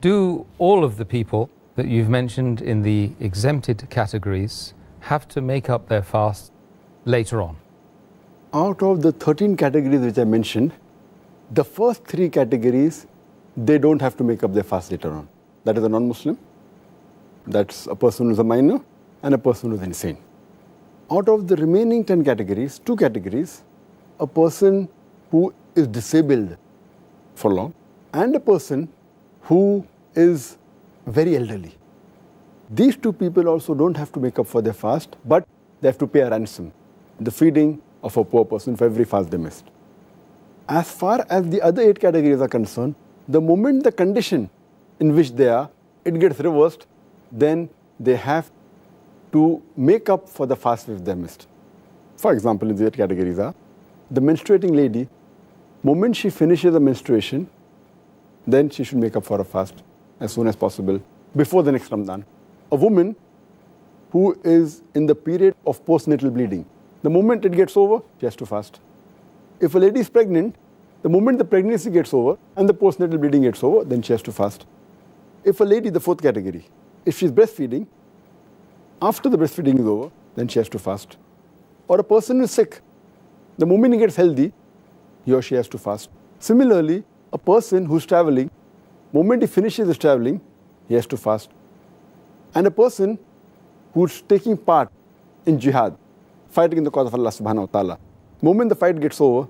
Do all of the people that you've mentioned in the exempted categories have to make up their fast later on? Out of the 13 categories which I mentioned, the first 3 categories, they don't have to make up their fast later on. That is a non-Muslim, that's a person who's a minor, and a person who's insane. Out of the remaining 10 categories, 2 categories, a person who is disabled for long and a person who is very elderly. These 2 people also don't have to make up for their fast, but they have to pay a ransom, the feeding of a poor person for every fast they missed. As far as the other 8 categories are concerned, the moment the condition in which they are, it gets reversed, then they have to make up for the fast which they missed. For example, in the 8 categories are, the menstruating lady, moment she finishes the menstruation, then she should make up for a fast as soon as possible, before the next Ramadan. A woman who is in the period of postnatal bleeding, the moment it gets over, she has to fast. If a lady is pregnant, the moment the pregnancy gets over and the postnatal bleeding gets over, then she has to fast. If a lady, the 4th category, if she's breastfeeding, after the breastfeeding is over, then she has to fast. Or a person who is sick, the moment he gets healthy, he or she has to fast. Similarly, a person who's traveling, moment he finishes his traveling, he has to fast. And a person who's taking part in jihad, fighting in the cause of Allah subhanahu wa ta'ala, moment the fight gets over,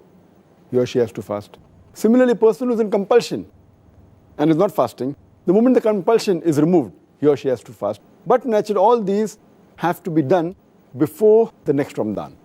he or she has to fast. Similarly, a person who's in compulsion and is not fasting, the moment the compulsion is removed, he or she has to fast. But naturally, all these have to be done before the next Ramadan.